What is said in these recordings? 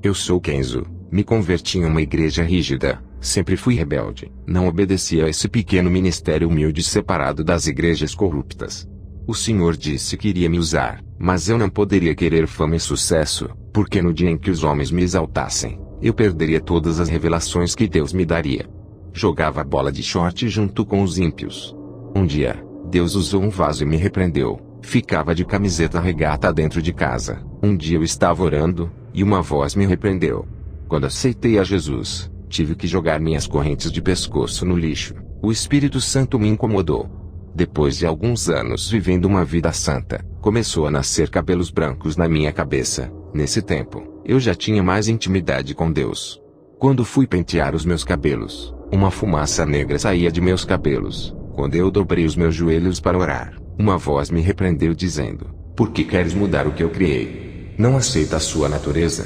Eu sou Kenzo, me converti em uma igreja rígida, sempre fui rebelde, não obedeci a esse pequeno ministério humilde separado das igrejas corruptas. O Senhor disse que iria me usar, mas eu não poderia querer fama e sucesso, porque no dia em que os homens me exaltassem, eu perderia todas as revelações que Deus me daria. Jogava bola de short junto com os ímpios. Um dia, Deus usou um vaso e me repreendeu. Ficava de camiseta regata dentro de casa. Um dia eu estava orando, e uma voz me repreendeu. Quando aceitei a Jesus, tive que jogar minhas correntes de pescoço no lixo. O Espírito Santo me incomodou. Depois de alguns anos vivendo uma vida santa, começou a nascer cabelos brancos na minha cabeça. Nesse tempo, eu já tinha mais intimidade com Deus. Quando fui pentear os meus cabelos, uma fumaça negra saía de meus cabelos. Quando eu dobrei os meus joelhos para orar, uma voz me repreendeu dizendo: "Por que queres mudar o que eu criei? Não aceita a sua natureza?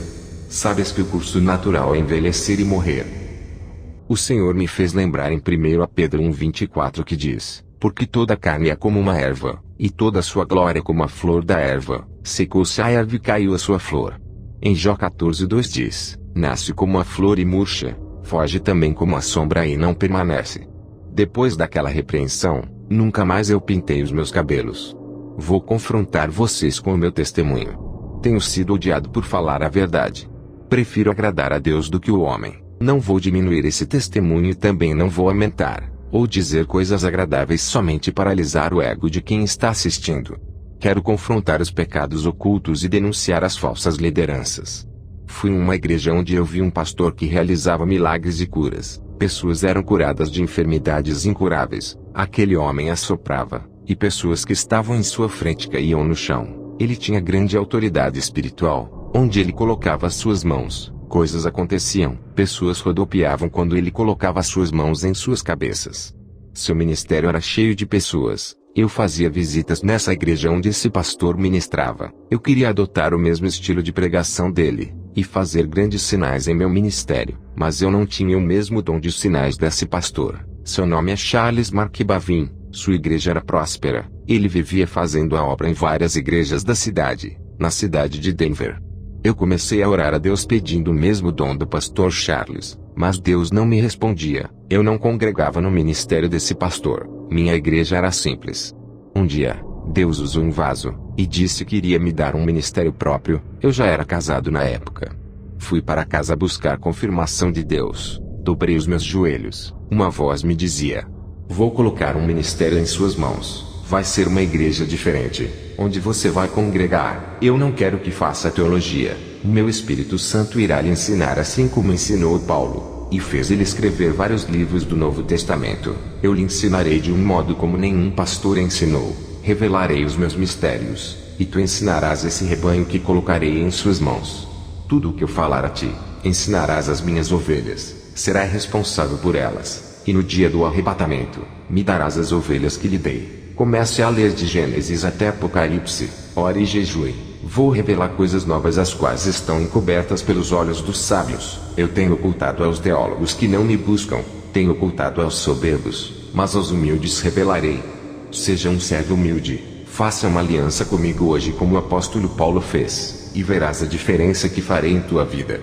Sabes que o curso natural é envelhecer e morrer." O Senhor me fez lembrar em 1 Pedro 1:24 que diz: "Porque toda carne é como uma erva, e toda a sua glória é como a flor da erva, secou-se a erva e caiu a sua flor." Em Jó 14:2 diz: "Nasce como a flor e murcha, foge também como a sombra e não permanece." Depois daquela repreensão, nunca mais eu pintei os meus cabelos. Vou confrontar vocês com o meu testemunho. Tenho sido odiado por falar a verdade. Prefiro agradar a Deus do que o homem. Não vou diminuir esse testemunho e também não vou aumentar, ou dizer coisas agradáveis somente para alisar o ego de quem está assistindo. Quero confrontar os pecados ocultos e denunciar as falsas lideranças. Fui em uma igreja onde eu vi um pastor que realizava milagres e curas. Pessoas eram curadas de enfermidades incuráveis. Aquele homem assoprava, e pessoas que estavam em sua frente caíam no chão. Ele tinha grande autoridade espiritual. Onde ele colocava as suas mãos, coisas aconteciam. Pessoas rodopiavam quando ele colocava as suas mãos em suas cabeças. Seu ministério era cheio de pessoas. Eu fazia visitas nessa igreja onde esse pastor ministrava. Eu queria adotar o mesmo estilo de pregação dele, e fazer grandes sinais em meu ministério, mas eu não tinha o mesmo dom de sinais desse pastor. Seu nome é Charles Mark Bavin, sua igreja era próspera, ele vivia fazendo a obra em várias igrejas da cidade, na cidade de Denver. Eu comecei a orar a Deus pedindo o mesmo dom do pastor Charles, mas Deus não me respondia. Eu não congregava no ministério desse pastor, minha igreja era simples. Um dia, Deus usou um vaso, e disse que iria me dar um ministério próprio. Eu já era casado na época. Fui para casa buscar confirmação de Deus. Dobrei os meus joelhos. Uma voz me dizia: "Vou colocar um ministério em suas mãos. Vai ser uma igreja diferente, onde você vai congregar. Eu não quero que faça teologia. O meu Espírito Santo irá lhe ensinar assim como ensinou Paulo, e fez ele escrever vários livros do Novo Testamento. Eu lhe ensinarei de um modo como nenhum pastor ensinou. Revelarei os meus mistérios, e tu ensinarás esse rebanho que colocarei em suas mãos. Tudo o que eu falar a ti, ensinarás às minhas ovelhas, será responsável por elas, e no dia do arrebatamento, me darás as ovelhas que lhe dei." Comece a ler de Gênesis até Apocalipse, ore e jejue. Vou revelar coisas novas as quais estão encobertas pelos olhos dos sábios. Eu tenho ocultado aos teólogos que não me buscam, tenho ocultado aos soberbos, mas aos humildes revelarei. Seja um servo humilde, faça uma aliança comigo hoje como o apóstolo Paulo fez, e verás a diferença que farei em tua vida.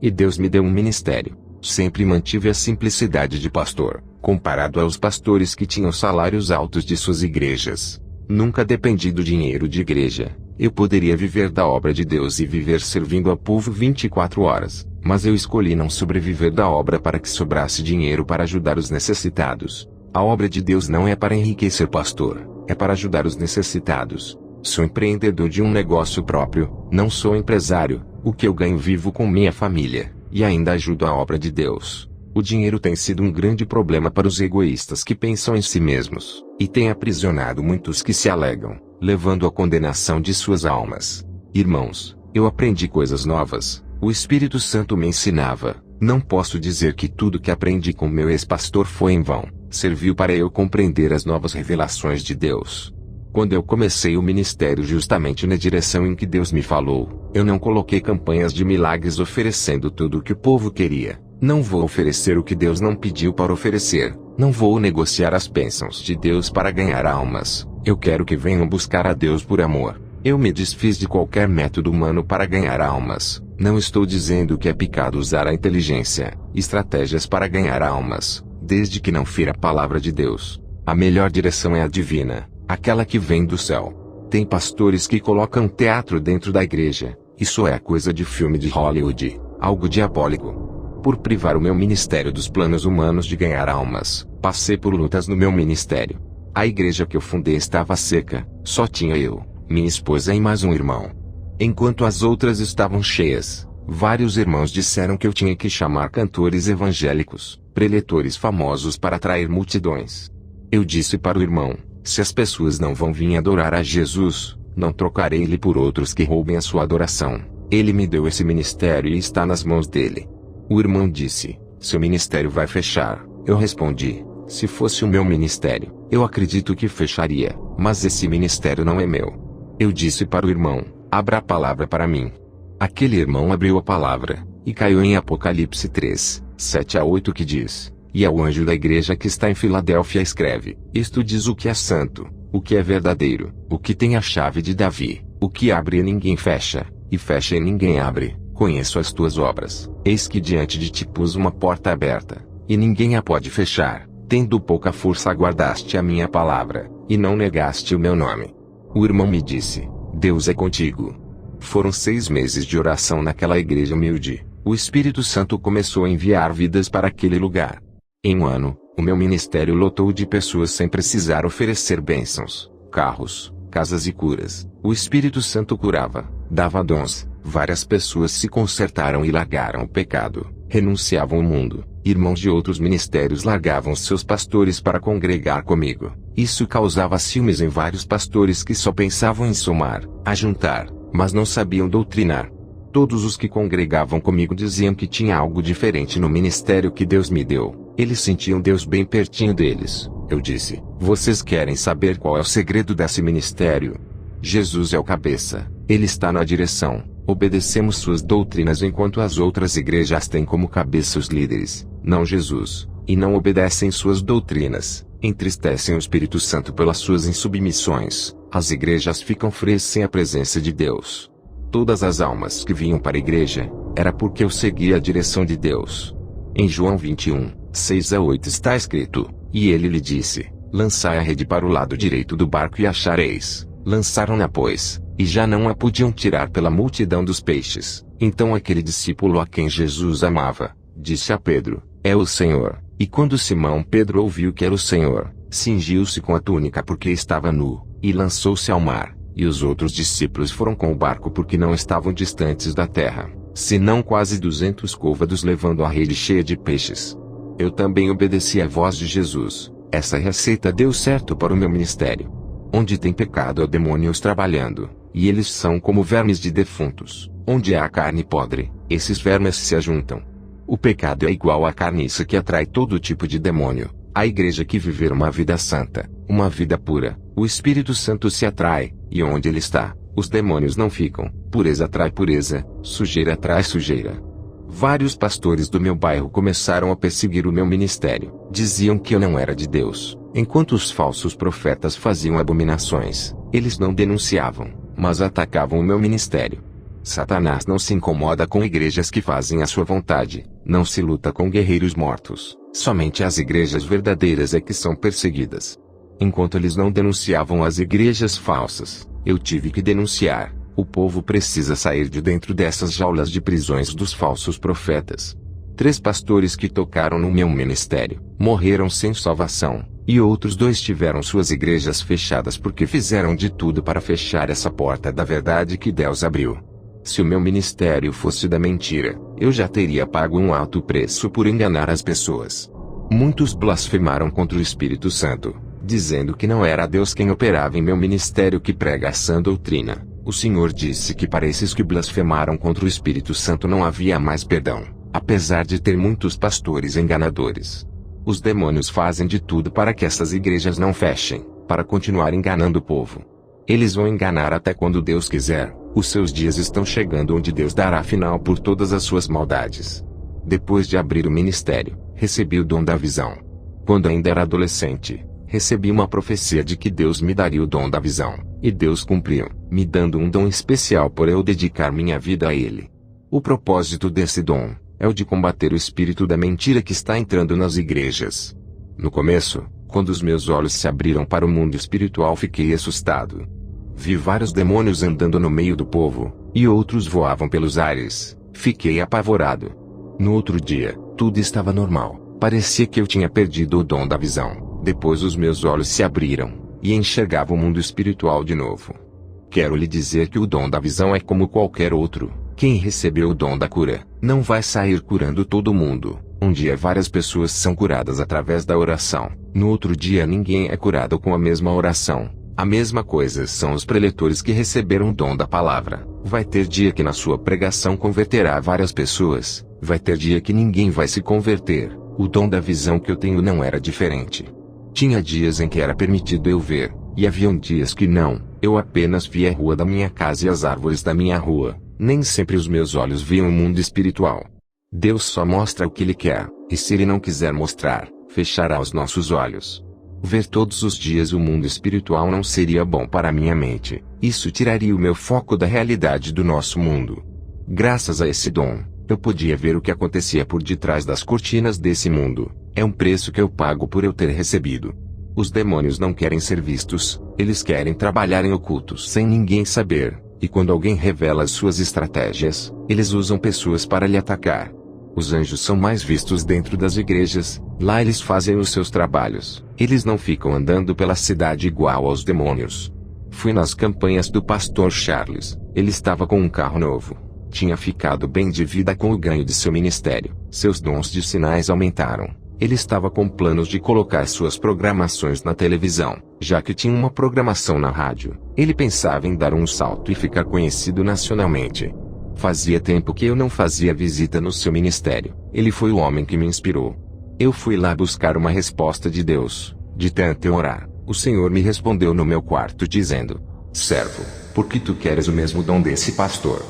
E Deus me deu um ministério. Sempre mantive a simplicidade de pastor, comparado aos pastores que tinham salários altos de suas igrejas. Nunca dependi do dinheiro de igreja. Eu poderia viver da obra de Deus e viver servindo ao povo 24 horas, mas eu escolhi não sobreviver da obra para que sobrasse dinheiro para ajudar os necessitados. A obra de Deus não é para enriquecer pastor, é para ajudar os necessitados. Sou empreendedor de um negócio próprio, não sou empresário. O que eu ganho vivo com minha família, e ainda ajudo a obra de Deus. O dinheiro tem sido um grande problema para os egoístas que pensam em si mesmos, e tem aprisionado muitos que se alegam, levando à condenação de suas almas. Irmãos, eu aprendi coisas novas, o Espírito Santo me ensinava. Não posso dizer que tudo que aprendi com meu ex-pastor foi em vão, serviu para eu compreender as novas revelações de Deus. Quando eu comecei o ministério justamente na direção em que Deus me falou, eu não coloquei campanhas de milagres oferecendo tudo o que o povo queria. Não vou oferecer o que Deus não pediu para oferecer. Não vou negociar as bênçãos de Deus para ganhar almas. Eu quero que venham buscar a Deus por amor. Eu me desfiz de qualquer método humano para ganhar almas. Não estou dizendo que é pecado usar a inteligência, estratégias para ganhar almas, desde que não fira a palavra de Deus. A melhor direção é a divina, aquela que vem do céu. Tem pastores que colocam teatro dentro da igreja. Isso é coisa de filme de Hollywood, algo diabólico. Por privar o meu ministério dos planos humanos de ganhar almas, passei por lutas no meu ministério. A igreja que eu fundei estava seca, só tinha eu, minha esposa e mais um irmão. Enquanto as outras estavam cheias, vários irmãos disseram que eu tinha que chamar cantores evangélicos, preletores famosos para atrair multidões. Eu disse para o irmão, se as pessoas não vão vir adorar a Jesus, não trocarei ele por outros que roubem a sua adoração. Ele me deu esse ministério e está nas mãos dele. O irmão disse, seu ministério vai fechar. Eu respondi, se fosse o meu ministério, eu acredito que fecharia, mas esse ministério não é meu. Eu disse para o irmão, abra a palavra para mim. Aquele irmão abriu a palavra, e caiu em Apocalipse 3, 7-8 que diz, e ao anjo da igreja que está em Filadélfia escreve, isto diz o que é santo, o que é verdadeiro, o que tem a chave de Davi, o que abre e ninguém fecha, e fecha e ninguém abre, conheço as tuas obras, eis que diante de ti pus uma porta aberta, e ninguém a pode fechar, tendo pouca força aguardaste a minha palavra, e não negaste o meu nome. O irmão me disse, Deus é contigo. Foram 6 meses de oração naquela igreja humilde, o Espírito Santo começou a enviar vidas para aquele lugar. Em um ano, o meu ministério lotou de pessoas sem precisar oferecer bênçãos, carros, casas e curas. O Espírito Santo curava, dava dons, várias pessoas se consertaram e largaram o pecado, renunciavam ao mundo. Irmãos de outros ministérios largavam seus pastores para congregar comigo. Isso causava ciúmes em vários pastores que só pensavam em somar, ajuntar, mas não sabiam doutrinar. Todos os que congregavam comigo diziam que tinha algo diferente no ministério que Deus me deu. Eles sentiam Deus bem pertinho deles. Eu disse, vocês querem saber qual é o segredo desse ministério? Jesus é o cabeça, ele está na direção. Obedecemos suas doutrinas enquanto as outras igrejas têm como cabeça os líderes, não Jesus, e não obedecem suas doutrinas, entristecem o Espírito Santo pelas suas insubmissões. As igrejas ficam frias sem a presença de Deus. Todas as almas que vinham para a igreja, era porque eu seguia a direção de Deus. Em João 21, 6-8 está escrito, e ele lhe disse, lançai a rede para o lado direito do barco e achareis. Lançaram-na pois, e já não a podiam tirar pela multidão dos peixes. Então aquele discípulo a quem Jesus amava, disse a Pedro, é o Senhor. E quando Simão Pedro ouviu que era o Senhor, cingiu-se com a túnica porque estava nu, e lançou-se ao mar. E os outros discípulos foram com o barco porque não estavam distantes da terra, senão quase 200 côvados levando a rede cheia de peixes. Eu também obedeci à voz de Jesus. Essa receita deu certo para o meu ministério. Onde tem pecado há demônios trabalhando, e eles são como vermes de defuntos. Onde há carne podre, esses vermes se ajuntam. O pecado é igual à carniça que atrai todo tipo de demônio. A igreja que viver uma vida santa, uma vida pura, o Espírito Santo se atrai, e onde ele está, os demônios não ficam. Pureza atrai pureza, sujeira atrai sujeira. Vários pastores do meu bairro começaram a perseguir o meu ministério. Diziam que eu não era de Deus, enquanto os falsos profetas faziam abominações. Eles não denunciavam, mas atacavam o meu ministério. Satanás não se incomoda com igrejas que fazem a sua vontade, não se luta com guerreiros mortos. Somente as igrejas verdadeiras é que são perseguidas. Enquanto eles não denunciavam as igrejas falsas, eu tive que denunciar. O povo precisa sair de dentro dessas jaulas de prisões dos falsos profetas. 3 pastores que tocaram no meu ministério, morreram sem salvação, e outros 2 tiveram suas igrejas fechadas porque fizeram de tudo para fechar essa porta da verdade que Deus abriu. Se o meu ministério fosse da mentira, eu já teria pago um alto preço por enganar as pessoas. Muitos blasfemaram contra o Espírito Santo, dizendo que não era Deus quem operava em meu ministério que prega a sã doutrina. O Senhor disse que para esses que blasfemaram contra o Espírito Santo não havia mais perdão, apesar de ter muitos pastores enganadores. Os demônios fazem de tudo para que essas igrejas não fechem, para continuar enganando o povo. Eles vão enganar até quando Deus quiser. Os seus dias estão chegando onde Deus dará final por todas as suas maldades. Depois de abrir o ministério, recebi o dom da visão. Quando ainda era adolescente, recebi uma profecia de que Deus me daria o dom da visão. E Deus cumpriu, me dando um dom especial por eu dedicar minha vida a Ele. O propósito desse dom é o de combater o espírito da mentira que está entrando nas igrejas. No começo, quando os meus olhos se abriram para o mundo espiritual, fiquei assustado. Vi vários demônios andando no meio do povo, e outros voavam pelos ares. Fiquei apavorado. No outro dia, tudo estava normal. Parecia que eu tinha perdido o dom da visão. Depois os meus olhos se abriram, e enxergava o mundo espiritual de novo. Quero lhe dizer que o dom da visão é como qualquer outro. Quem recebeu o dom da cura, não vai sair curando todo mundo. Um dia várias pessoas são curadas através da oração. No outro dia ninguém é curado com a mesma oração. A mesma coisa são os preletores que receberam o dom da palavra. Vai ter dia que na sua pregação converterá várias pessoas. Vai ter dia que ninguém vai se converter. O dom da visão que eu tenho não era diferente. Tinha dias em que era permitido eu ver, e haviam dias que não. Eu apenas via a rua da minha casa e as árvores da minha rua. Nem sempre os meus olhos viam o mundo espiritual. Deus só mostra o que Ele quer, e se Ele não quiser mostrar, fechará os nossos olhos. Ver todos os dias o mundo espiritual não seria bom para minha mente. Isso tiraria o meu foco da realidade do nosso mundo. Graças a esse dom, eu podia ver o que acontecia por detrás das cortinas desse mundo. É um preço que eu pago por eu ter recebido. Os demônios não querem ser vistos, eles querem trabalhar em ocultos sem ninguém saber, e quando alguém revela as suas estratégias, eles usam pessoas para lhe atacar. Os anjos são mais vistos dentro das igrejas, lá eles fazem os seus trabalhos, eles não ficam andando pela cidade igual aos demônios. Fui nas campanhas do pastor Charles, ele estava com um carro novo. Tinha ficado bem de vida com o ganho de seu ministério, seus dons de sinais aumentaram. Ele estava com planos de colocar suas programações na televisão, já que tinha uma programação na rádio. Ele pensava em dar um salto e ficar conhecido nacionalmente. Fazia tempo que eu não fazia visita no seu ministério. Ele foi o homem que me inspirou. Eu fui lá buscar uma resposta de Deus. De tanto eu orar, o Senhor me respondeu no meu quarto dizendo: servo, por que tu queres o mesmo dom desse pastor?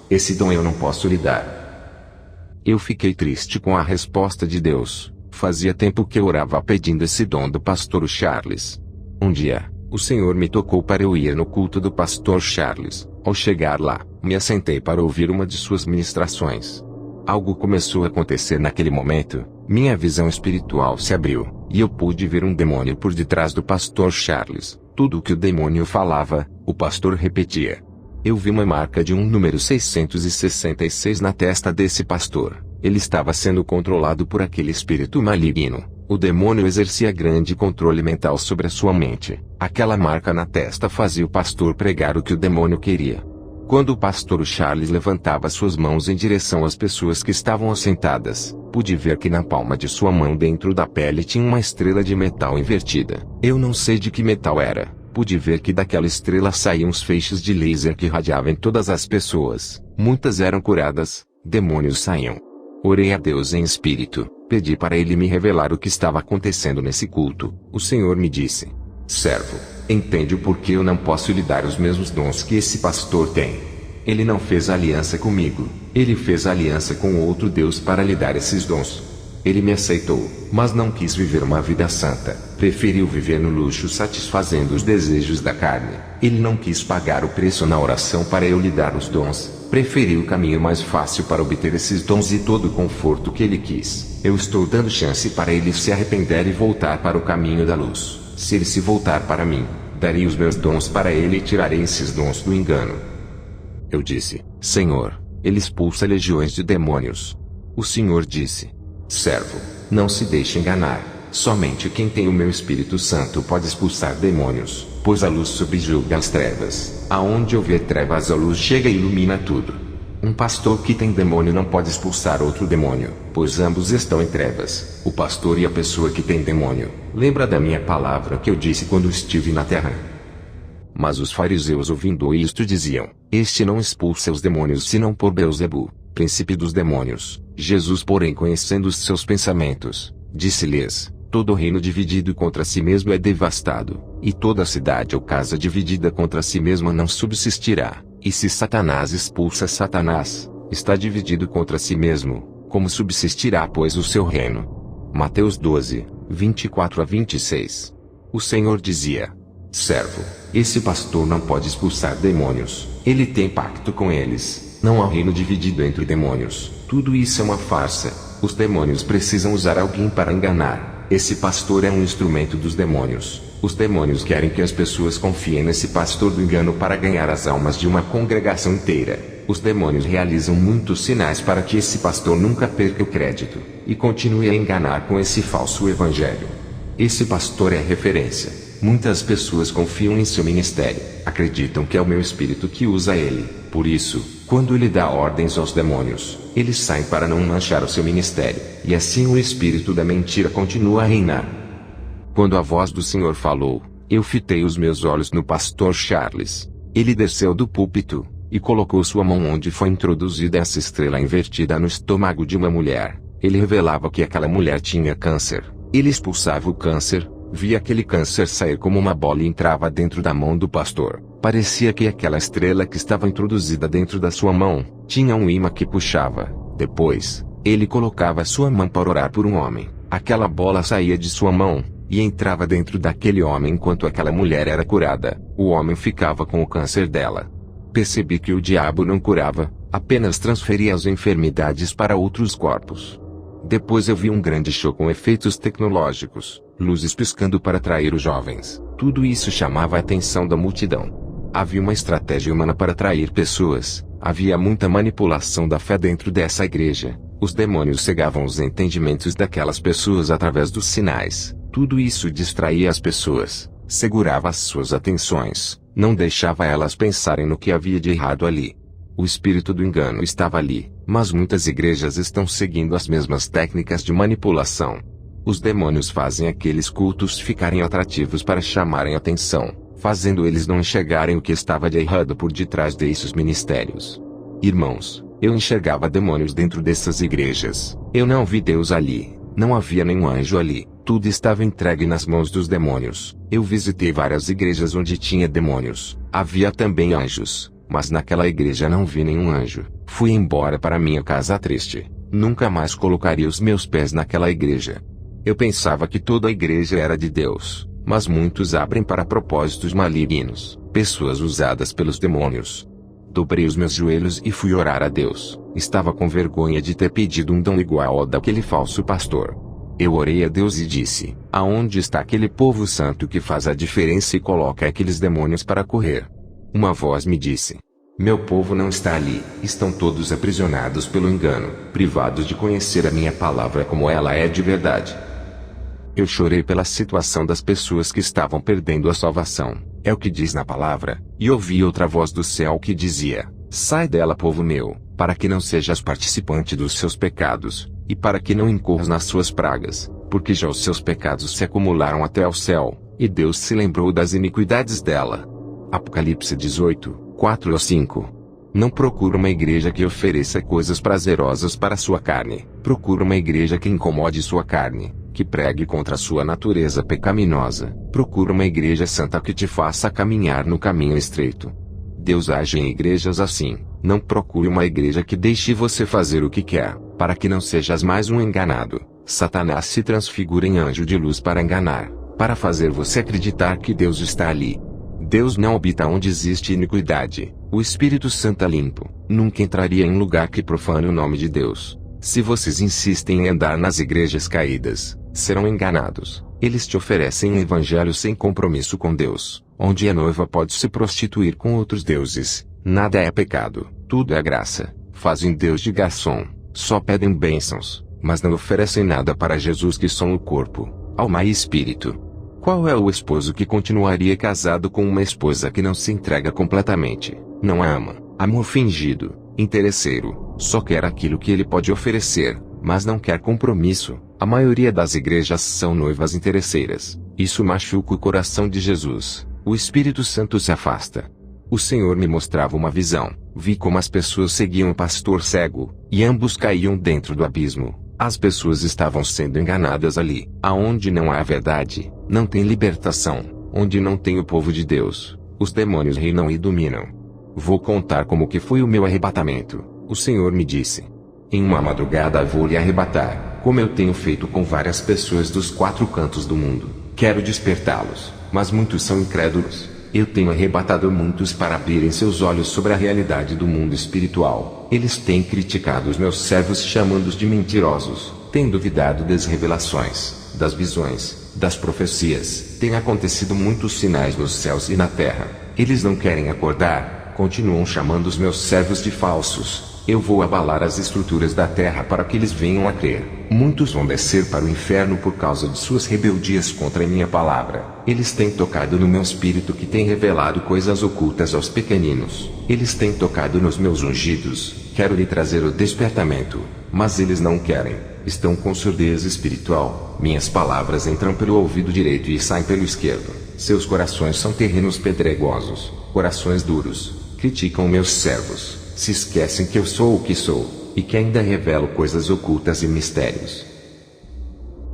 Esse dom eu não posso lhe dar. Eu fiquei triste com a resposta de Deus. Fazia tempo que eu orava pedindo esse dom do pastor Charles. Um dia, o Senhor me tocou para eu ir no culto do pastor Charles. Ao chegar lá, me assentei para ouvir uma de suas ministrações. Algo começou a acontecer naquele momento. Minha visão espiritual se abriu, e eu pude ver um demônio por detrás do pastor Charles. Tudo o que o demônio falava, o pastor repetia. Eu vi uma marca de um número 666 na testa desse pastor. Ele estava sendo controlado por aquele espírito maligno. O demônio exercia grande controle mental sobre a sua mente. Aquela marca na testa fazia o pastor pregar o que o demônio queria. Quando o pastor Charles levantava suas mãos em direção às pessoas que estavam assentadas, pude ver que na palma de sua mão dentro da pele tinha uma estrela de metal invertida. Eu não sei de que metal era. Pude ver que daquela estrela saíam uns feixes de laser que irradiavam em todas as pessoas. Muitas eram curadas, demônios saíam. Orei a Deus em espírito, pedi para Ele me revelar o que estava acontecendo nesse culto. O Senhor me disse: servo, entende o porquê eu não posso lhe dar os mesmos dons que esse pastor tem. Ele não fez aliança comigo, ele fez aliança com outro Deus para lhe dar esses dons. Ele me aceitou, mas não quis viver uma vida santa, preferiu viver no luxo satisfazendo os desejos da carne. Ele não quis pagar o preço na oração para eu lhe dar os dons, preferiu o caminho mais fácil para obter esses dons e todo o conforto que ele quis. Eu estou dando chance para ele se arrepender e voltar para o caminho da luz. Se ele se voltar para mim, darei os meus dons para ele e tirarei esses dons do engano. Eu disse: Senhor, ele expulsa legiões de demônios. O Senhor disse: servo, não se deixe enganar. Somente quem tem o meu Espírito Santo pode expulsar demônios, pois a luz subjuga as trevas. Aonde houver trevas, a luz chega e ilumina tudo. Um pastor que tem demônio não pode expulsar outro demônio, pois ambos estão em trevas, o pastor e a pessoa que tem demônio. Lembra da minha palavra que eu disse quando estive na terra? Mas os fariseus, ouvindo isto, diziam: este não expulsa os demônios senão por Beelzebu, príncipe dos demônios. Jesus, porém, conhecendo os seus pensamentos, disse-lhes: todo reino dividido contra si mesmo é devastado, e toda cidade ou casa dividida contra si mesma não subsistirá. E se Satanás expulsa Satanás, está dividido contra si mesmo, como subsistirá, pois, o seu reino? Mateus 12, 24 a 26. O Senhor dizia: Servo, esse pastor não pode expulsar demônios. Ele tem pacto com eles. Não há reino dividido entre demônios. Tudo isso é uma farsa. Os demônios precisam usar alguém para enganar. Esse pastor é um instrumento dos demônios. Os demônios querem que as pessoas confiem nesse pastor do engano para ganhar as almas de uma congregação inteira. Os demônios realizam muitos sinais para que esse pastor nunca perca o crédito e continue a enganar com esse falso evangelho. Esse pastor é referência. Muitas pessoas confiam em seu ministério, acreditam que é o meu espírito que usa ele. Por isso, quando ele dá ordens aos demônios, eles saem para não manchar o seu ministério, e assim o espírito da mentira continua a reinar. Quando a voz do Senhor falou, eu fitei os meus olhos no pastor Charles. Ele desceu do púlpito e colocou sua mão onde foi introduzida essa estrela invertida no estômago de uma mulher. Ele revelava que aquela mulher tinha câncer. Ele expulsava o câncer, via aquele câncer sair como uma bola e entrava dentro da mão do pastor. Parecia que aquela estrela que estava introduzida dentro da sua mão tinha um imã que puxava. Depois, ele colocava sua mão para orar por um homem. Aquela bola saía de sua mão e entrava dentro daquele homem enquanto aquela mulher era curada. O homem ficava com o câncer dela. Percebi que o diabo não curava, apenas transferia as enfermidades para outros corpos. Depois eu vi um grande show com efeitos tecnológicos, luzes piscando para atrair os jovens. Tudo isso chamava a atenção da multidão. Havia uma estratégia humana para atrair pessoas. Havia muita manipulação da fé dentro dessa igreja. Os demônios cegavam os entendimentos daquelas pessoas através dos sinais. Tudo isso distraía as pessoas, segurava as suas atenções, não deixava elas pensarem no que havia de errado ali. O espírito do engano estava ali, mas muitas igrejas estão seguindo as mesmas técnicas de manipulação. Os demônios fazem aqueles cultos ficarem atrativos para chamarem atenção, fazendo eles não enxergarem o que estava de errado por detrás desses ministérios. Irmãos, eu enxergava demônios dentro dessas igrejas. Eu não vi Deus ali, não havia nenhum anjo ali. Tudo estava entregue nas mãos dos demônios. Eu visitei várias igrejas onde tinha demônios. Havia também anjos, mas naquela igreja não vi nenhum anjo. Fui embora para minha casa triste. Nunca mais colocaria os meus pés naquela igreja. Eu pensava que toda a igreja era de Deus, mas muitos abrem para propósitos malignos, pessoas usadas pelos demônios. Dobrei os meus joelhos e fui orar a Deus. Estava com vergonha de ter pedido um dom igual ao daquele falso pastor. Eu orei a Deus e disse: aonde está aquele povo santo que faz a diferença e coloca aqueles demônios para correr? Uma voz me disse: meu povo não está ali, estão todos aprisionados pelo engano, privados de conhecer a minha palavra como ela é de verdade. Eu chorei pela situação das pessoas que estavam perdendo a salvação, é o que diz na palavra, e ouvi outra voz do céu que dizia: sai dela, povo meu, para que não sejas participante dos seus pecados, e para que não incorras nas suas pragas, porque já os seus pecados se acumularam até ao céu, e Deus se lembrou das iniquidades dela. Apocalipse 18, 4 a 5. Não procura uma igreja que ofereça coisas prazerosas para sua carne. Procura uma igreja que incomode sua carne, que pregue contra a sua natureza pecaminosa. Procura uma igreja santa que te faça caminhar no caminho estreito. Deus age em igrejas assim. Não procure uma igreja que deixe você fazer o que quer, para que não sejas mais um enganado. Satanás se transfigura em anjo de luz para enganar, para fazer você acreditar que Deus está ali. Deus não habita onde existe iniquidade. O Espírito Santo é limpo, nunca entraria em lugar que profane o nome de Deus. Se vocês insistem em andar nas igrejas caídas, serão enganados. Eles te oferecem um evangelho sem compromisso com Deus, onde a noiva pode se prostituir com outros deuses. Nada é pecado, tudo é graça. Fazem Deus de garçom, só pedem bênçãos, mas não oferecem nada para Jesus, que são o corpo, alma e espírito. Qual é o esposo que continuaria casado com uma esposa que não se entrega completamente, não a ama? Amor fingido, interesseiro, só quer aquilo que ele pode oferecer, mas não quer compromisso. A maioria das igrejas são noivas interesseiras. Isso machuca o coração de Jesus. O Espírito Santo se afasta. O Senhor me mostrava uma visão. Vi como as pessoas seguiam o pastor cego, e ambos caíam dentro do abismo. As pessoas estavam sendo enganadas ali. Aonde não há a verdade, não tem libertação. Onde não tem o povo de Deus, os demônios reinam e dominam. Vou contar como que foi o meu arrebatamento. O Senhor me disse: em uma madrugada vou lhe arrebatar, como eu tenho feito com várias pessoas dos 4 cantos do mundo. Quero despertá-los. mas muitos são incrédulos. Eu tenho arrebatado muitos para abrirem seus olhos sobre a realidade do mundo espiritual. Eles têm criticado os meus servos chamando-os de mentirosos, têm duvidado das revelações, das visões, das profecias. Tem acontecido muitos sinais nos céus e na terra. Eles não querem acordar, continuam chamando os meus servos de falsos. Eu vou abalar as estruturas da terra para que eles venham a crer. Muitos vão descer para o inferno por causa de suas rebeldias contra a minha palavra. Eles têm tocado no meu espírito que tem revelado coisas ocultas aos pequeninos. Eles têm tocado nos meus ungidos. Quero lhe trazer o despertamento, mas eles não querem. Estão com surdez espiritual. Minhas palavras entram pelo ouvido direito e saem pelo esquerdo. Seus corações são terrenos pedregosos, corações duros. Criticam meus servos. Se esquecem que eu sou o que sou, e que ainda revelo coisas ocultas e mistérios.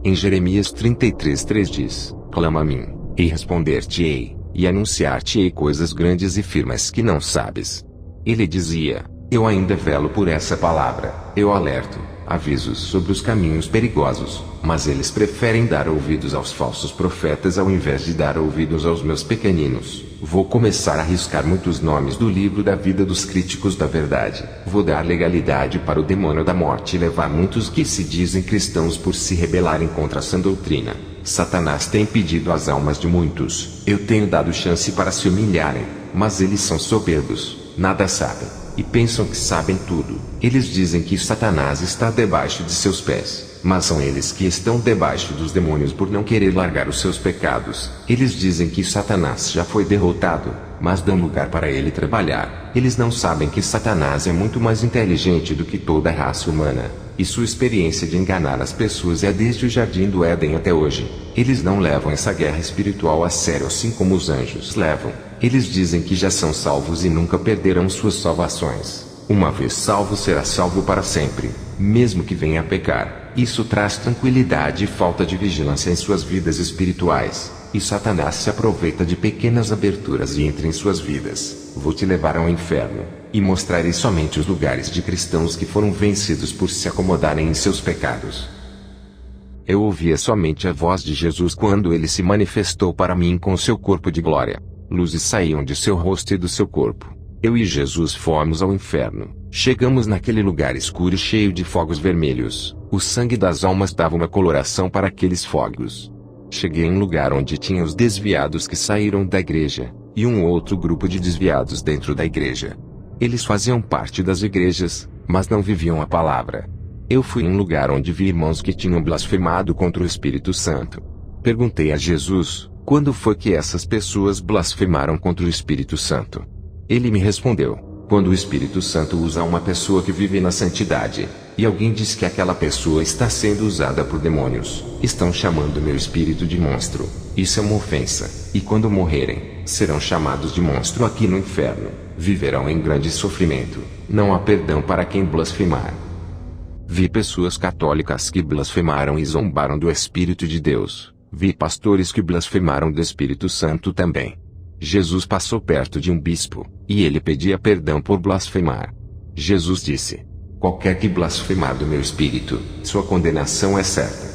Em Jeremias 33:3 diz: Clama a mim, e responder-te-ei, e anunciar-te-ei coisas grandes e firmes que não sabes. Ele dizia: Eu ainda velo por essa palavra, eu alerto, avisos sobre os caminhos perigosos, mas eles preferem dar ouvidos aos falsos profetas ao invés de dar ouvidos aos meus pequeninos. Vou começar a riscar muitos nomes do livro da vida dos críticos da verdade. Vou dar legalidade para o demônio da morte e levar muitos que se dizem cristãos por se rebelarem contra a sã doutrina. Satanás tem impedido as almas de muitos. Eu tenho dado chance para se humilharem, mas eles são soberbos, nada sabem, e pensam que sabem tudo. Eles dizem que Satanás está debaixo de seus pés, mas são eles que estão debaixo dos demônios por não querer largar os seus pecados. Eles dizem que Satanás já foi derrotado, mas dão lugar para ele trabalhar. Eles não sabem que Satanás é muito mais inteligente do que toda a raça humana, e sua experiência de enganar as pessoas é desde o jardim do Éden até hoje. Eles não levam essa guerra espiritual a sério assim como os anjos levam. Eles dizem que já são salvos e nunca perderão suas salvações. Uma vez salvo será salvo para sempre, mesmo que venha a pecar. Isso traz tranquilidade e falta de vigilância em suas vidas espirituais, e Satanás se aproveita de pequenas aberturas e entra em suas vidas. Vou te levar ao inferno, e mostrarei somente os lugares de cristãos que foram vencidos por se acomodarem em seus pecados. Eu ouvia somente a voz de Jesus quando ele se manifestou para mim com seu corpo de glória. Luzes saíam de seu rosto e do seu corpo. Eu e Jesus fomos ao inferno. Chegamos naquele lugar escuro e cheio de fogos vermelhos. O sangue das almas dava uma coloração para aqueles fogos. Cheguei em um lugar onde tinha os desviados que saíram da igreja, e um outro grupo de desviados dentro da igreja. Eles faziam parte das igrejas, mas não viviam a palavra. Eu fui em um lugar onde vi irmãos que tinham blasfemado contra o Espírito Santo. Perguntei a Jesus, quando foi que essas pessoas blasfemaram contra o Espírito Santo? Ele me respondeu: quando o Espírito Santo usa uma pessoa que vive na santidade, e alguém diz que aquela pessoa está sendo usada por demônios, estão chamando meu espírito de monstro. Isso é uma ofensa, e quando morrerem, serão chamados de monstro aqui no inferno, viverão em grande sofrimento, não há perdão para quem blasfemar. Vi pessoas católicas que blasfemaram e zombaram do Espírito de Deus, vi pastores que blasfemaram do Espírito Santo também. Jesus passou perto de um bispo, e ele pedia perdão por blasfemar. Jesus disse: qualquer que blasfemar do meu espírito, sua condenação é certa.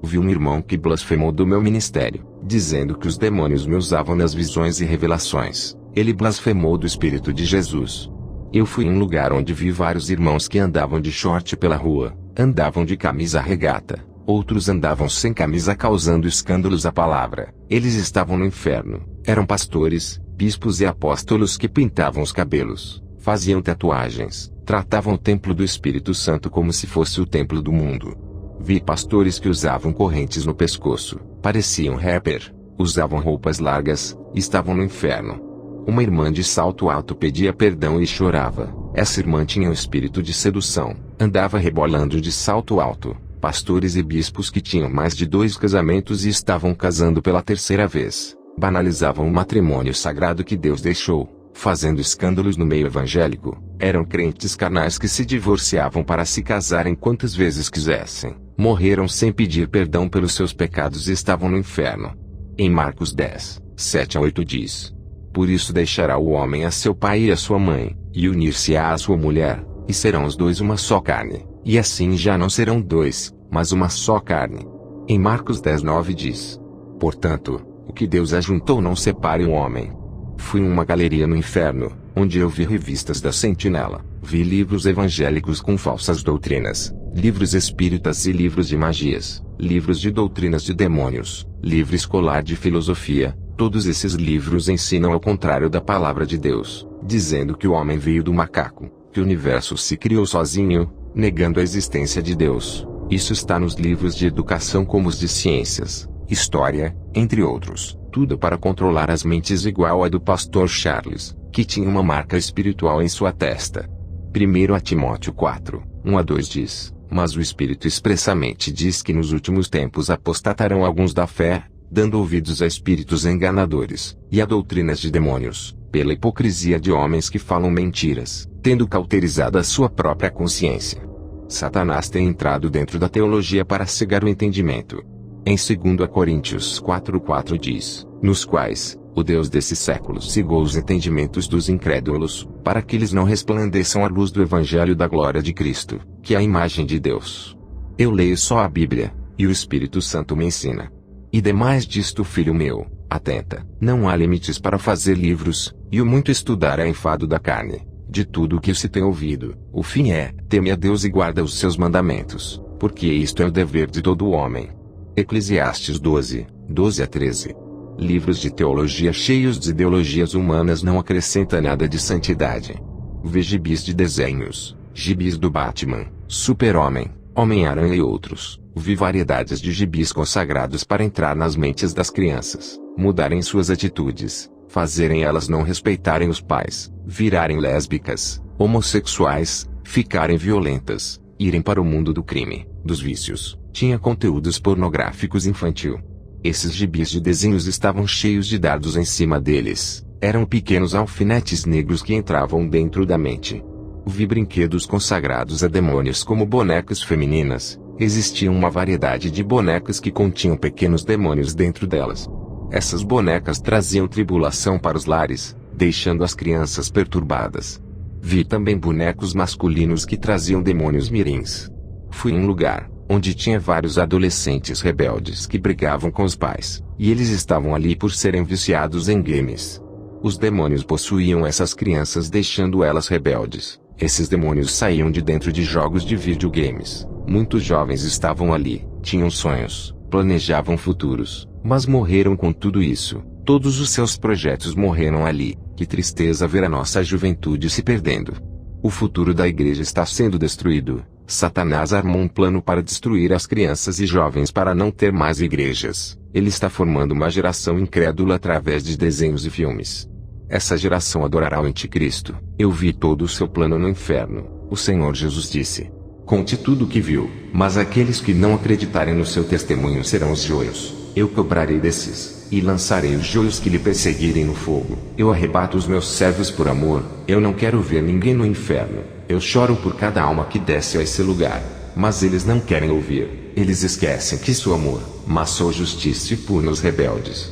Vi um irmão que blasfemou do meu ministério, dizendo que os demônios me usavam nas visões e revelações. Ele blasfemou do Espírito de Jesus. Eu fui em um lugar onde vi vários irmãos que andavam de short pela rua, andavam de camisa regata. Outros andavam sem camisa causando escândalos à palavra. Eles estavam no inferno. Eram pastores, bispos e apóstolos que pintavam os cabelos, faziam tatuagens, tratavam o templo do Espírito Santo como se fosse o templo do mundo. Vi pastores que usavam correntes no pescoço, pareciam rapper, usavam roupas largas, estavam no inferno. Uma irmã de salto alto pedia perdão e chorava. Essa irmã tinha um espírito de sedução, andava rebolando de salto alto. Pastores e bispos que tinham mais de 2 casamentos e estavam casando pela 3ª vez, banalizavam o matrimônio sagrado que Deus deixou, fazendo escândalos no meio evangélico. Eram crentes carnais que se divorciavam para se casarem quantas vezes quisessem, morreram sem pedir perdão pelos seus pecados e estavam no inferno. Em Marcos 10, 7-8 diz: por isso deixará o homem a seu pai e a sua mãe, e unir-se-á à sua mulher, e serão os dois uma só carne. E assim já não serão 2, mas uma só carne. Em Marcos 10:9 diz: portanto, o que Deus ajuntou não separe o homem. Fui em uma galeria no inferno, onde eu vi revistas da Sentinela, vi livros evangélicos com falsas doutrinas, livros espíritas e livros de magias, livros de doutrinas de demônios, livro escolar de filosofia. Todos esses livros ensinam ao contrário da palavra de Deus, dizendo que o homem veio do macaco, que o universo se criou sozinho, negando a existência de Deus. Isso está nos livros de educação como os de ciências, história, entre outros. Tudo para controlar as mentes igual a do pastor Charles, que tinha uma marca espiritual em sua testa. 1 Timóteo 4, 1-2 diz: mas o Espírito expressamente diz que nos últimos tempos apostatarão alguns da fé, dando ouvidos a espíritos enganadores, e a doutrinas de demônios, pela hipocrisia de homens que falam mentiras, tendo cauterizado a sua própria consciência. Satanás tem entrado dentro da teologia para cegar o entendimento. Em 2 Coríntios 4:4 diz: nos quais, o Deus desse século cegou os entendimentos dos incrédulos, para que eles não resplandeçam a luz do Evangelho da glória de Cristo, que é a imagem de Deus. Eu leio só a Bíblia, e o Espírito Santo me ensina. E demais disto, filho meu, atenta, não há limites para fazer livros, e o muito estudar é enfado da carne. De tudo o que se tem ouvido, o fim é: teme a Deus e guarda os seus mandamentos, porque isto é o dever de todo homem. Eclesiastes 12, 12-13. Livros de teologia cheios de ideologias humanas não acrescentam nada de santidade. Vê gibis de desenhos, gibis do Batman, Super-Homem, Homem-Aranha e outros. Vi variedades de gibis consagrados para entrar nas mentes das crianças, mudarem suas atitudes, fazerem elas não respeitarem os pais, virarem lésbicas, homossexuais, ficarem violentas, irem para o mundo do crime, dos vícios. Tinha conteúdos pornográficos infantil. Esses gibis de desenhos estavam cheios de dardos em cima deles. Eram pequenos alfinetes negros que entravam dentro da mente. Vi brinquedos consagrados a demônios como bonecas femininas. Existia uma variedade de bonecas que continham pequenos demônios dentro delas. Essas bonecas traziam tribulação para os lares, deixando as crianças perturbadas. Vi também bonecos masculinos que traziam demônios mirins. Fui em um lugar onde tinha vários adolescentes rebeldes que brigavam com os pais, e eles estavam ali por serem viciados em games. Os demônios possuíam essas crianças, deixando elas rebeldes. Esses demônios saíam de dentro de jogos de videogames. Muitos jovens estavam ali, tinham sonhos, planejavam futuros, mas morreram com tudo isso. Todos os seus projetos morreram ali. Que tristeza ver a nossa juventude se perdendo. O futuro da igreja está sendo destruído. Satanás armou um plano para destruir as crianças e jovens para não ter mais igrejas. Ele está formando uma geração incrédula através de desenhos e filmes. Essa geração adorará o anticristo. Eu vi todo o seu plano no inferno. O Senhor Jesus disse: conte tudo o que viu, mas aqueles que não acreditarem no seu testemunho serão os joios. Eu cobrarei desses, e lançarei os joios que lhe perseguirem no fogo. Eu arrebato os meus servos por amor. Eu não quero ver ninguém no inferno. Eu choro por cada alma que desce a esse lugar. Mas eles não querem ouvir. Eles esquecem que sou amor, mas sou justiça e pune os rebeldes.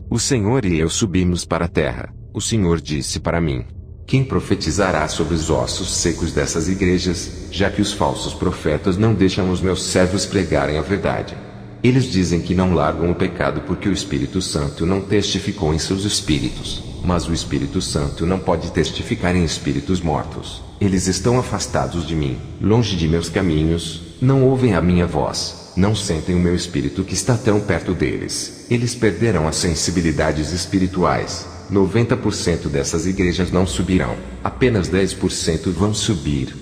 O Senhor e eu subimos para a terra. O Senhor disse para mim: quem profetizará sobre os ossos secos dessas igrejas, já que os falsos profetas não deixam os meus servos pregarem a verdade? Eles dizem que não largam o pecado porque o Espírito Santo não testificou em seus espíritos. Mas o Espírito Santo não pode testificar em espíritos mortos. Eles estão afastados de mim, longe de meus caminhos, não ouvem a minha voz, não sentem o meu espírito que está tão perto deles. Eles perderam as sensibilidades espirituais. 90% dessas igrejas não subirão, apenas 10% vão subir.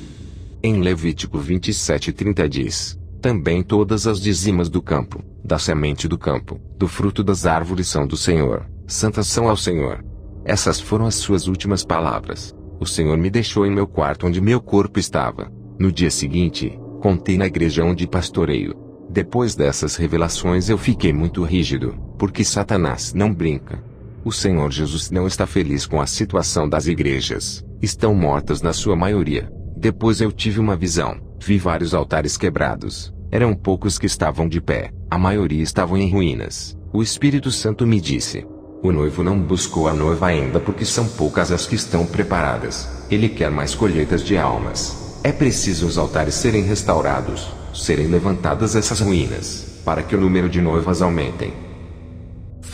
Em Levítico 27:30 diz: também todas as dizimas do campo, da semente do campo, do fruto das árvores são do Senhor, santas são ao Senhor. Essas foram as suas últimas palavras. O Senhor me deixou em meu quarto onde meu corpo estava. No dia seguinte, contei na igreja onde pastoreio. Depois dessas revelações eu fiquei muito rígido, porque Satanás não brinca. O Senhor Jesus não está feliz com a situação das igrejas. Estão mortas na sua maioria. Depois eu tive uma visão. Vi vários altares quebrados. Eram poucos que estavam de pé. A maioria estavam em ruínas. O Espírito Santo me disse: o noivo não buscou a noiva ainda porque são poucas as que estão preparadas. Ele quer mais colheitas de almas. É preciso os altares serem restaurados, serem levantadas essas ruínas, para que o número de noivas aumentem.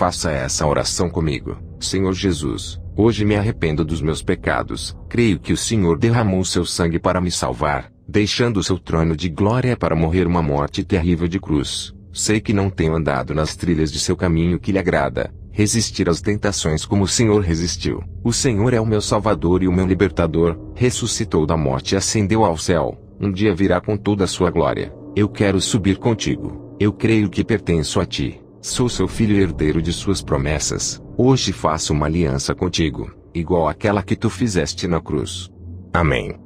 Faça essa oração comigo. Senhor Jesus, hoje me arrependo dos meus pecados. Creio que o Senhor derramou seu sangue para me salvar, deixando o seu trono de glória para morrer uma morte terrível de cruz. Sei que não tenho andado nas trilhas de seu caminho que lhe agrada, resistir às tentações como o Senhor resistiu. O Senhor é o meu Salvador e o meu Libertador, ressuscitou da morte e ascendeu ao céu. Um dia virá com toda a sua glória. Eu quero subir contigo. Eu creio que pertenço a ti. Sou seu filho e herdeiro de suas promessas. Hoje faço uma aliança contigo, igual àquela que tu fizeste na cruz. Amém.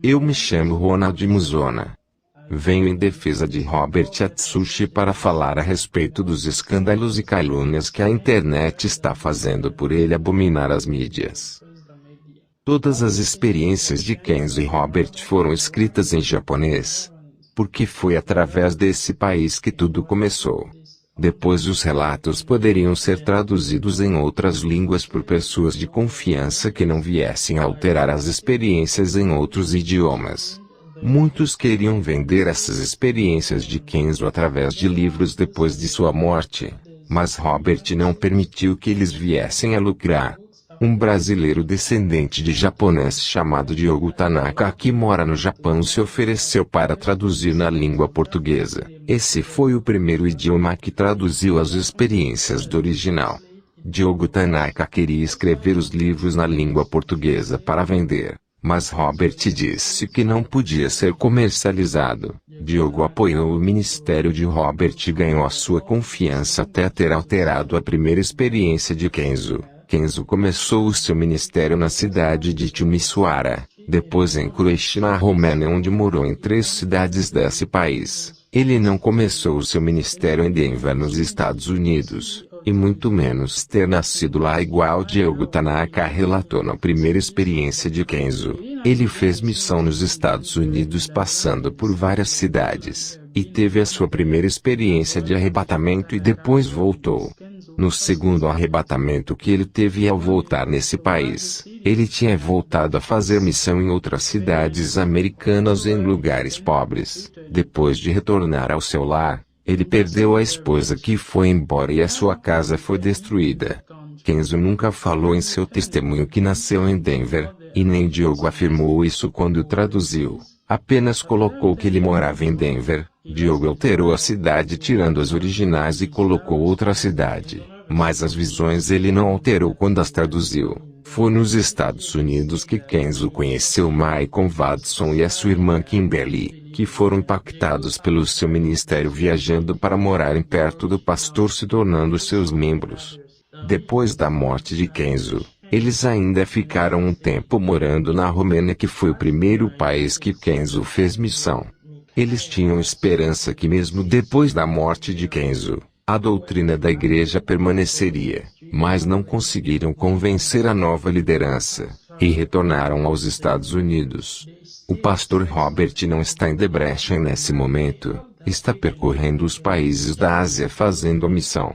Eu me chamo Ronald Muzona. Venho em defesa de Robert Atsushi para falar a respeito dos escândalos e calúnias que a internet está fazendo por ele abominar as mídias. Todas as experiências de Kenzo e Robert foram escritas em japonês, porque foi através desse país que tudo começou. Depois os relatos poderiam ser traduzidos em outras línguas por pessoas de confiança que não viessem a alterar as experiências em outros idiomas. Muitos queriam vender essas experiências de Kenzo através de livros depois de sua morte, mas Robert não permitiu que eles viessem a lucrar. Um brasileiro descendente de japonês chamado Diogo Tanaka que mora no Japão se ofereceu para traduzir na língua portuguesa. Esse foi o primeiro idioma que traduziu as experiências do original. Diogo Tanaka queria escrever os livros na língua portuguesa para vender, mas Robert disse que não podia ser comercializado. Diogo apoiou o ministério de Robert e ganhou a sua confiança até ter alterado a primeira experiência de Kenzo. Kenzo começou o seu ministério na cidade de Timisoara, depois em Croacia na Romênia onde morou em 3 cidades desse país. Ele não começou o seu ministério em Denver nos Estados Unidos, e muito menos ter nascido lá igual Diogo Tanaka relatou na primeira experiência de Kenzo. Ele fez missão nos Estados Unidos passando por várias cidades, e teve a sua primeira experiência de arrebatamento e depois voltou. No segundo arrebatamento que ele teve ao voltar nesse país, ele tinha voltado a fazer missão em outras cidades americanas em lugares pobres. Depois de retornar ao seu lar, ele perdeu a esposa que foi embora e a sua casa foi destruída. Kenzo nunca falou em seu testemunho que nasceu em Denver, e nem Diogo afirmou isso quando traduziu. Apenas colocou que ele morava em Denver. Diogo alterou a cidade tirando as originais e colocou outra cidade, mas as visões ele não alterou quando as traduziu. Foi nos Estados Unidos que Kenzo conheceu Michael Watson e a sua irmã Kimberly, que foram impactados pelo seu ministério viajando para morarem perto do pastor se tornando seus membros. Depois da morte de Kenzo, eles ainda ficaram um tempo morando na Romênia que foi o primeiro país que Kenzo fez missão. Eles tinham esperança que mesmo depois da morte de Kenzo, a doutrina da igreja permaneceria, mas não conseguiram convencer a nova liderança, e retornaram aos Estados Unidos. O pastor Robert não está em Debrecen nesse momento, está percorrendo os países da Ásia fazendo a missão.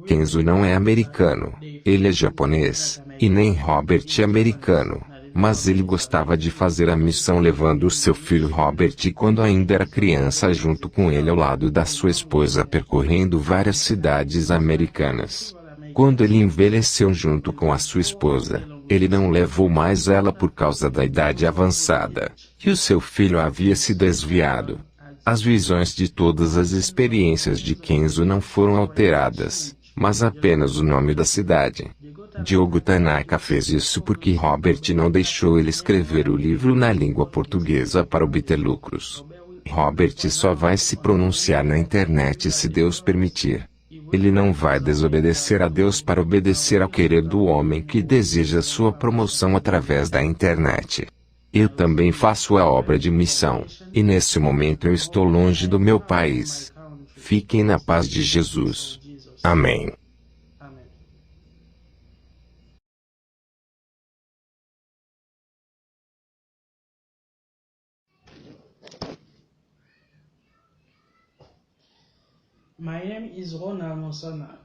Kenzo não é americano, ele é japonês, e nem Robert é americano. Mas ele gostava de fazer a missão levando o seu filho Robert quando ainda era criança junto com ele ao lado da sua esposa percorrendo várias cidades americanas. Quando ele envelheceu junto com a sua esposa, ele não levou mais ela por causa da idade avançada, e o seu filho havia se desviado. As visões de todas as experiências de Kenzo não foram alteradas, mas apenas o nome da cidade. Diogo Tanaka fez isso porque Robert não deixou ele escrever o livro na língua portuguesa para obter lucros. Robert só vai se pronunciar na internet se Deus permitir. Ele não vai desobedecer a Deus para obedecer ao querer do homem que deseja sua promoção através da internet. Eu também faço a obra de missão, e nesse momento eu estou longe do meu país. Fiquem na paz de Jesus. Amém. My name is Ronald Musona.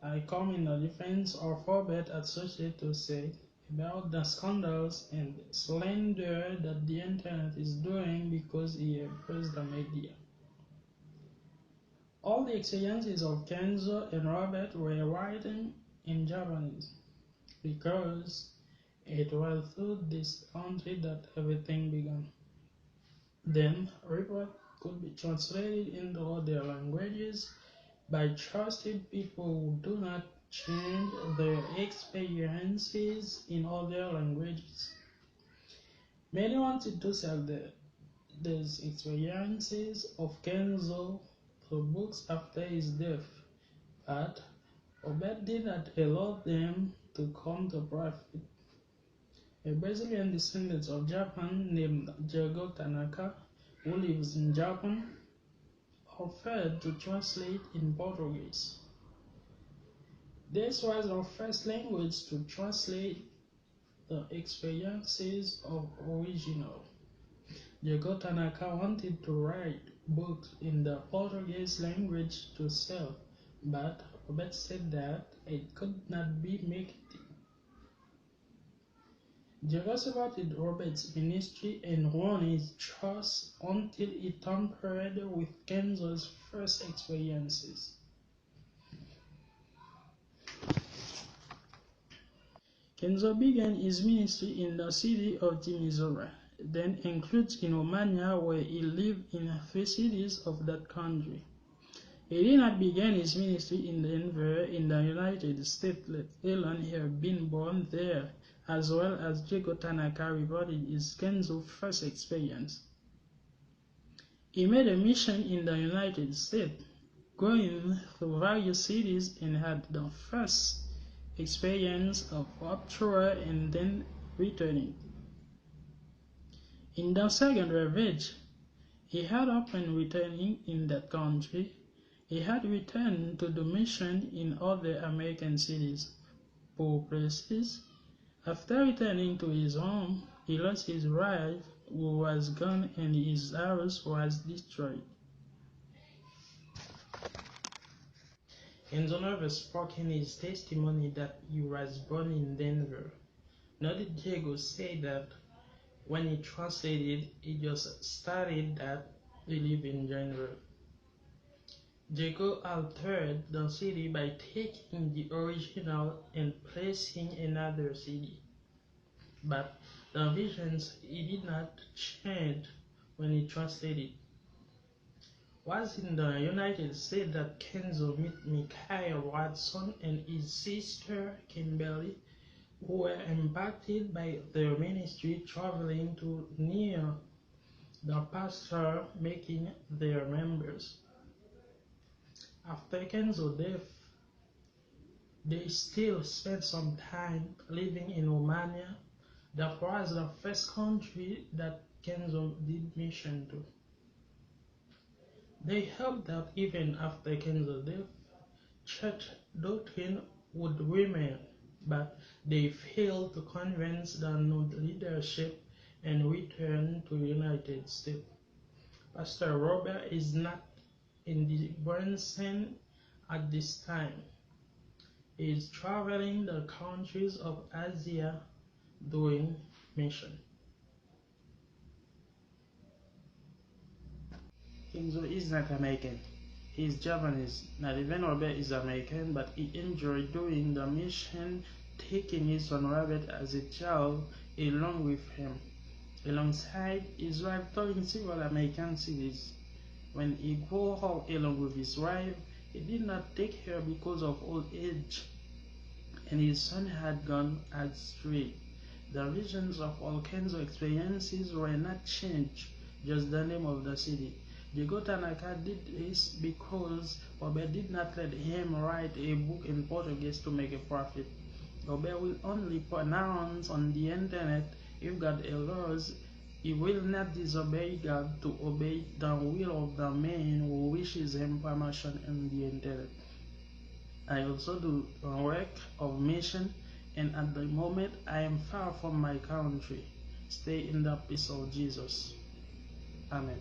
I come in the defense of Robert Associates to say about the scandals and slander that the internet is doing because he embraces the media. All the experiences of Kenzo and Robert were written in Japanese because it was through this country that everything began. Then, report could be translated into other languages by trusted people who do not change their experiences in other languages. Many wanted to sell these experiences of Kenzo through books after his death, but Robert did not allow them to come to profit. A Brazilian descendant of Japan named Diego Tanaka, who lives in Japan, offered to translate in Portuguese. This was our first language to translate the experiences of original. Diego Tanaka wanted to write books in the Portuguese language to sell, but Robert said that it could not be marketed. Diego supported Robert's ministry and won his trust until he tampered with Kenzo's first experiences. Kenzo began his ministry in the city of Timisoara, then includes in Romania, where he lived in 3 cities of that country. He did not begin his ministry in Denver in the United States, let alone have been born there, as well as Diego Tanaka reported his Kenzo first experience. He made a mission in the United States, going through various cities, and had the first experience of rupture and then returning. In the second ravage, he had upon returning in that country, he had returned to the mission in other American cities, poor places. After returning to his home, he lost his wife, who was gone, and his house was destroyed. Kenzo never spoke in his testimony that he was born in Denver. Nor did Diego say that when he translated, he just stated that he lived in Denver. Diego altered the city by taking the original and placing another city. But the visions he did not change when he translated. Was in the United States that Kenzo met Michael Watson and his sister Kimberly, who were impacted by their ministry traveling to near the pastor making their members. After Kenzo's death, they still spent some time living in Romania. That was the first country that Kenzo did mission to. They hoped that even after Kenzo's death, church doctrine would remain, but they failed to convince the new leadership and returned to the United States. Pastor Robert is not in the Branson at this time. He is traveling the countries of Asia doing mission. Kenzo is not American. He is Japanese. Not even Robert is American, but he enjoyed doing the mission, taking his son Robert as a child along with him. Alongside his wife touring several American cities. When he grew up along with his wife, he did not take her because of old age, and his son had gone astray. The visions of all Kenzo experiences were not changed, just the name of the city. Diego Tanaka did this because Robert did not let him write a book in Portuguese to make a profit. Robert will only pronounce on the internet if God allows. He will not disobey God to obey the will of the man who wishes him promotion on the internet. I also do the work of mission, and at the moment I am far from my country. Stay in the peace of Jesus. Amen.